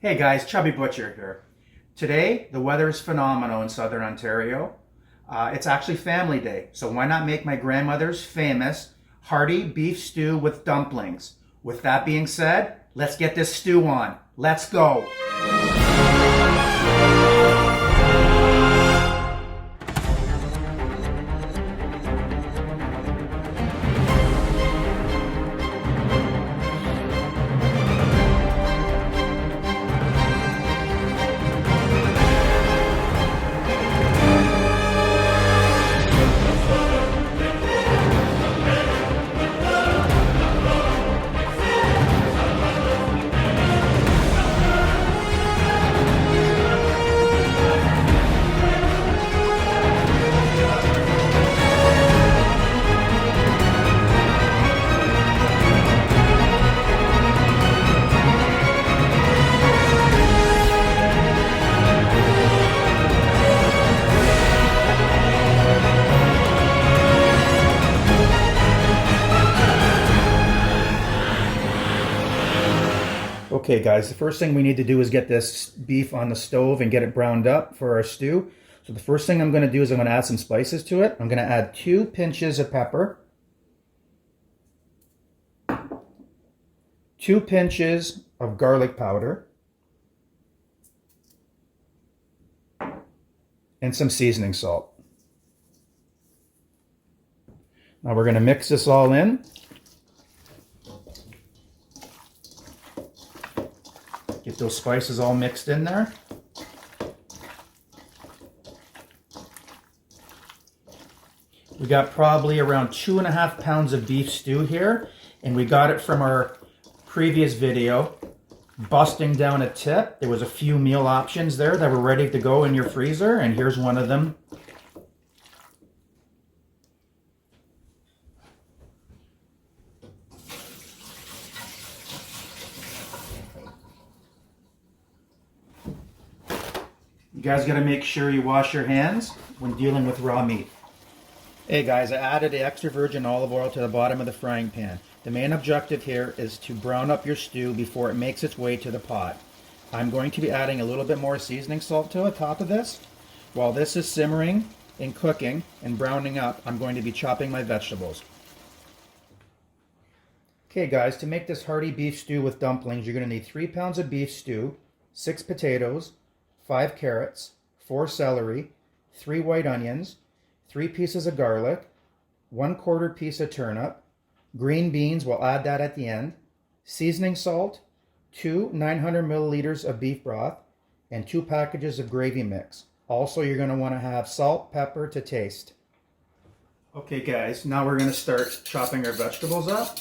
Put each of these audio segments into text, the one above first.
Hey guys, Chubby Butcher here. Today, the weather is phenomenal in Southern Ontario. It's actually family day, so why not make my grandmother's famous hearty beef stew with dumplings? With that being said, let's get this stew on. Let's go. Okay guys, the first thing we need to do is get this beef on the stove and get it browned up for our stew. So the first thing I'm going to do is I'm going to add some spices to it. I'm going to add 2 pinches of pepper, 2 pinches of garlic powder, and some seasoning salt. Now we're going to mix this all in. Get those spices all mixed in there. We got probably around 2.5 pounds of beef stew here, and we got it from our previous video, busting down a tip. There was a few meal options there that were ready to go in your freezer, and here's one of them. You guys got to make sure you wash your hands when dealing with raw meat. Hey guys, I added the extra virgin olive oil to the bottom of the frying pan. The main objective here is to brown up your stew before it makes its way to the pot. I'm going to be adding a little bit more seasoning salt to the top of this. While this is simmering and cooking and browning up, I'm going to be chopping my vegetables. Okay guys, to make this hearty beef stew with dumplings, you're going to need 3 pounds of beef stew, 6 potatoes, 5 carrots, 4 celery, 3 white onions, 3 pieces of garlic, 1/4 piece of turnip, green beans, we'll add that at the end, seasoning salt, 2 900 milliliters of beef broth, and 2 packages of gravy mix. Also, you're going to want to have salt, pepper to taste. Okay guys, now we're going to start chopping our vegetables up.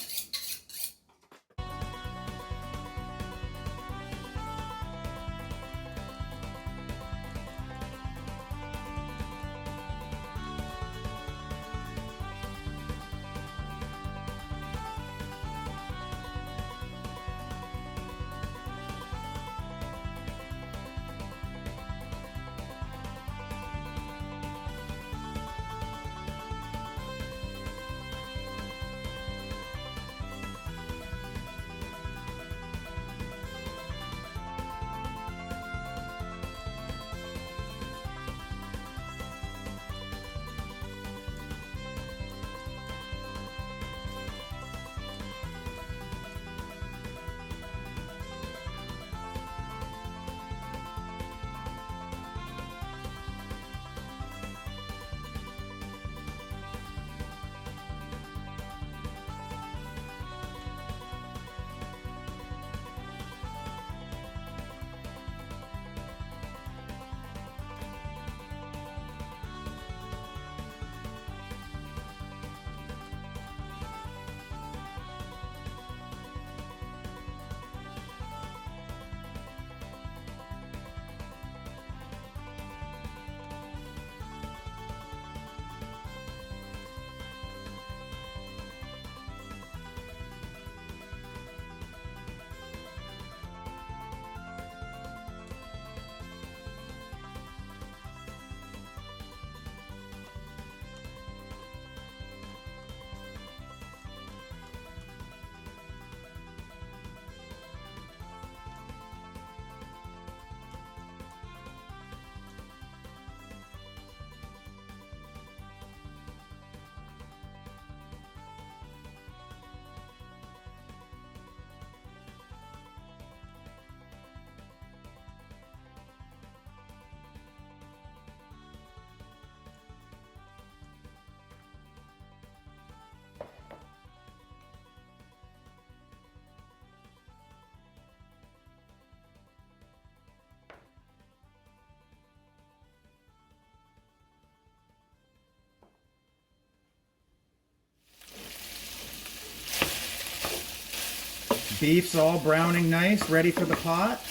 beef's all browning nice, ready for the pot.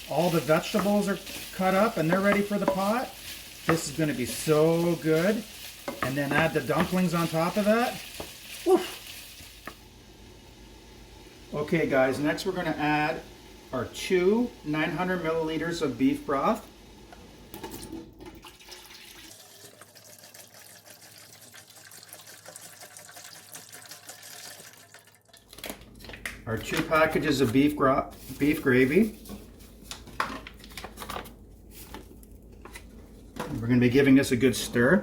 All the vegetables are cut up and they're ready for the pot. This is going to be so good. And then add the dumplings on top of that. Woof. Okay guys, next we're going to add our 900 milliliters of beef broth. Our 2 packages of beef gravy. We're going to be giving this a good stir.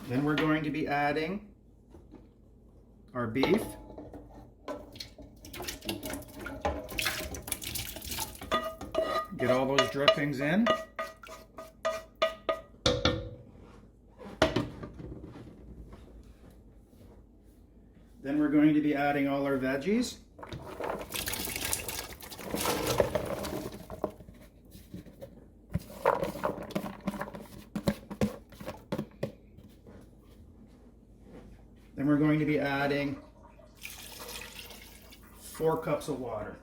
Then we're going to be adding our beef. Get all those drippings in. Then we're going to be adding all our veggies. Then we're going to be adding 4 cups of water.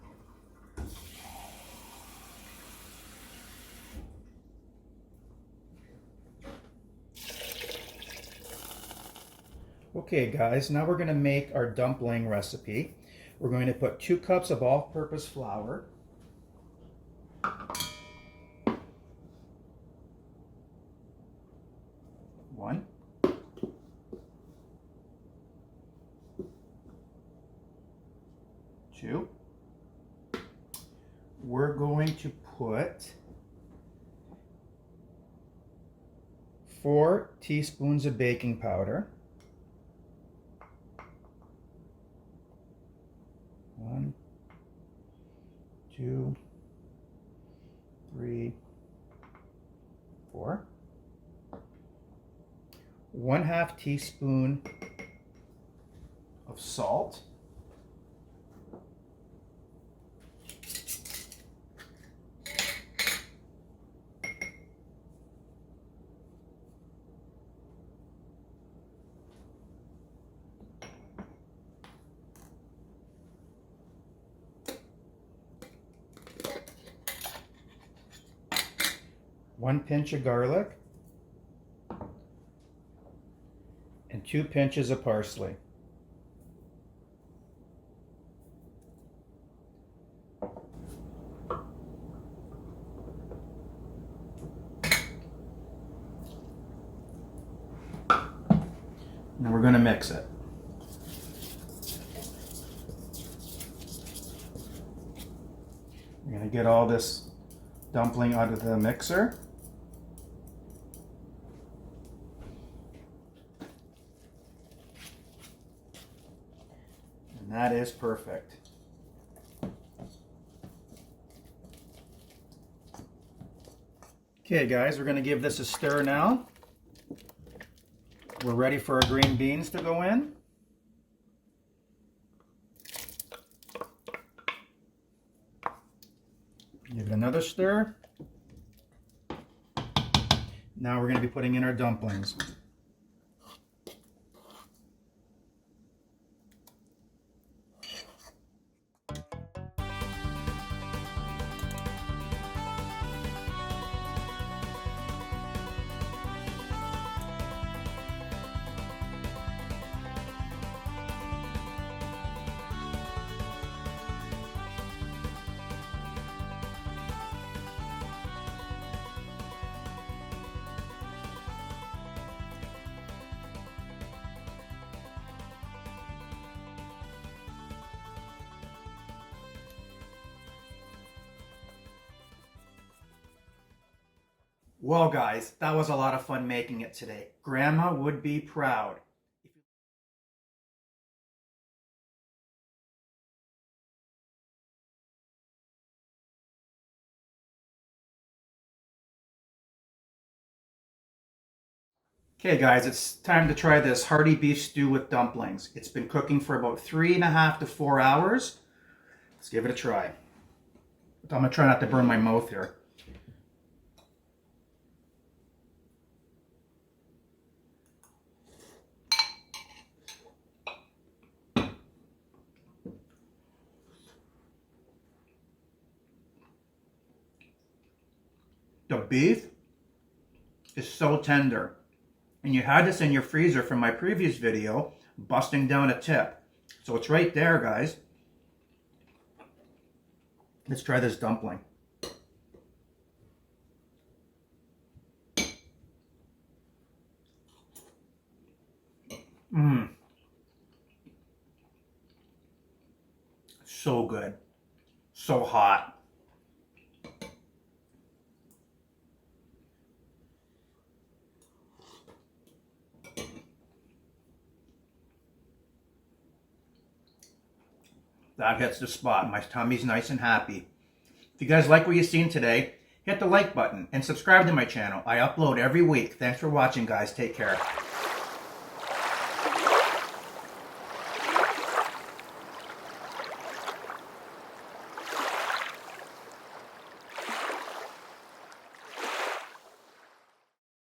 Okay guys, now we're going to make our dumpling recipe. We're going to put 2 cups of all-purpose flour. 1. 2. We're going to put 4 teaspoons of baking powder. 1, 2, 3, 4. 1/2 teaspoon of salt. 1 pinch of garlic, and 2 pinches of parsley. Now we're going to mix it. We're going to get all this dumpling out of the mixer. And that is perfect. Okay guys, we're going to give this a stir now. We're ready for our green beans to go in. Give it another stir. Now we're going to be putting in our dumplings. Well guys, that was a lot of fun making it today. Grandma would be proud. Okay guys, it's time to try this hearty beef stew with dumplings. It's been cooking for about 3.5 to 4 hours. Let's give it a try. I'm gonna try not to burn my mouth here. The beef is so tender. And you had this in your freezer from my previous video, busting down a tip. So it's right there, guys. Let's try this dumpling. Mmm. So good. So hot. That hits the spot. My tummy's nice and happy. If you guys like what you've seen today, hit the like button and subscribe to my channel. I upload every week. Thanks for watching, guys. Take care.